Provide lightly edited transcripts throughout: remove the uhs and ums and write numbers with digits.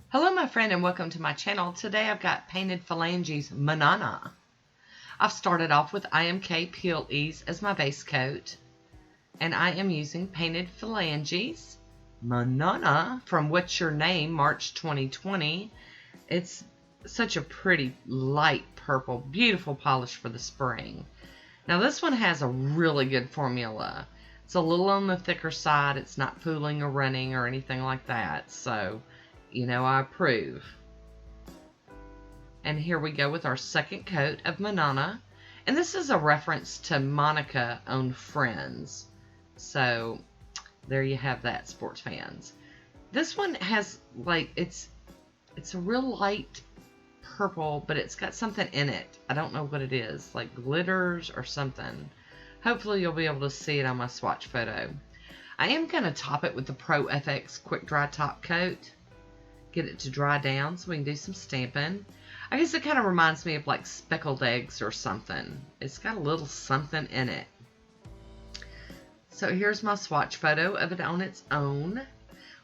Hello my friend and welcome to my channel. Today I've got painted Phalanges Monana. I've started off with IMK Peel Ease as my base coat. And I am using painted Phalanges Monana from What's Your Name March 2020. It's such a pretty light purple, beautiful polish for the spring. Now this one has a really good formula. It's a little on the thicker side. It's not pooling or running or anything like that. So I approve. And here we go with our second coat of Monana. And this is a reference to Monica on Friends. So there you have that, sports fans. This one has it's a real light purple, but it's got something in it. I don't know what it is, like glitters or something. Hopefully you'll be able to see it on my swatch photo. I am going to top it with the Pro FX Quick Dry Top Coat. Get it to dry down so we can do some stamping. I guess it kind of reminds me of like speckled eggs or something. It's got a little something in it. So here's my swatch photo of it on its own.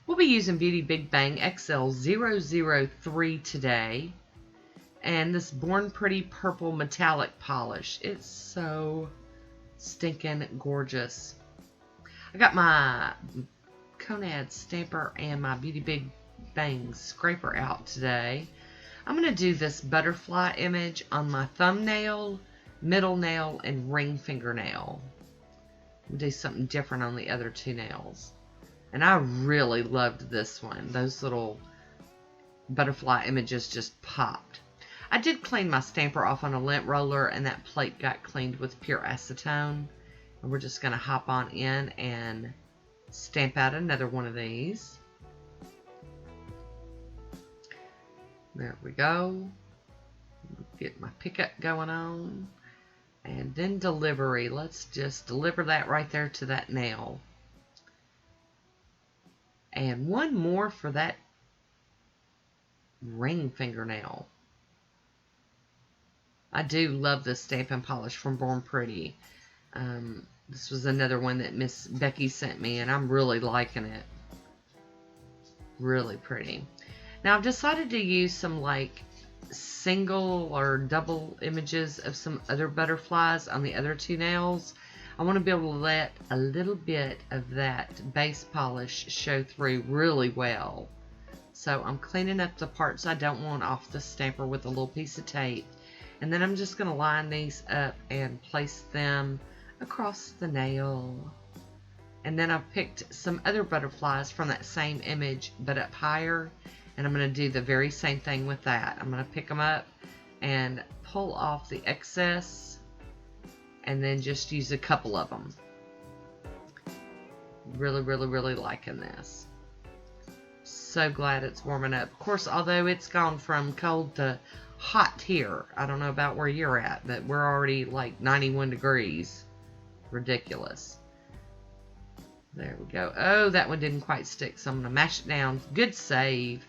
We'll be using Beauty Big Bang XL003 today. And this Born Pretty Purple Metallic Polish. It's so stinking gorgeous. I got my Conad stamper and my Beauty Big Bang scraper out today. I'm going to do this butterfly image on my thumbnail, middle nail, and ring fingernail. We'll do something different on the other two nails. And I really loved this one. Those little butterfly images just popped. I did clean my stamper off on a lint roller, and that plate got cleaned with pure acetone. And we're just going to hop on in and stamp out another one of these. There we go. Get my pickup going on. And then delivery. Let's just deliver that right there to that nail. And one more for that ring fingernail. I do love this stamping polish from Born Pretty. This was another one that Miss Becky sent me, and I'm really liking it. Really pretty. Now I've decided to use some single or double images of some other butterflies on the other two nails. I want to be able to let a little bit of that base polish show through really well. So I'm cleaning up the parts I don't want off the stamper with a little piece of tape. And then I'm just going to line these up and place them across the nail. And then I've picked some other butterflies from that same image but up higher. And I'm going to do the very same thing with that. I'm going to pick them up and pull off the excess and then just use a couple of them. Really, really, really liking this. So glad it's warming up. Of course, although it's gone from cold to hot here. I don't know about where you're at, but we're already like 91 degrees. Ridiculous. There we go. Oh, that one didn't quite stick, so I'm going to mash it down. Good save.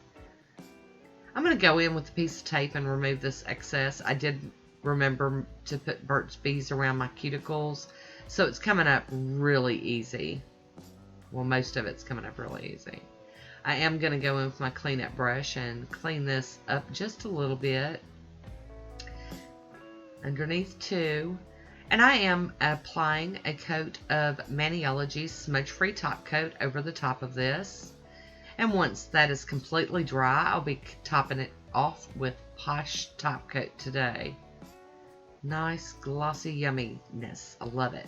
I'm going to go in with a piece of tape and remove this excess. I did remember to put Burt's Bees around my cuticles, so it's coming up really easy. Well, most of it's coming up really easy. I am going to go in with my cleanup brush and clean this up just a little bit underneath too. And I am applying a coat of Maniology's Smudge-Free Top Coat over the top of this. And once that is completely dry, I'll be topping it off with Poshe Top Coat today. Nice, glossy yumminess. I love it.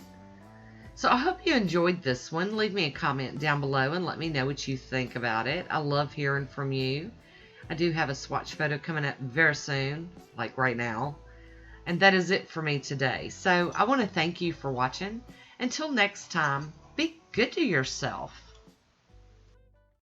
So I hope you enjoyed this one. Leave me a comment down below and let me know what you think about it. I love hearing from you. I do have a swatch photo coming up very soon, like right now. And that is it for me today. So I want to thank you for watching. Until next time, be good to yourself.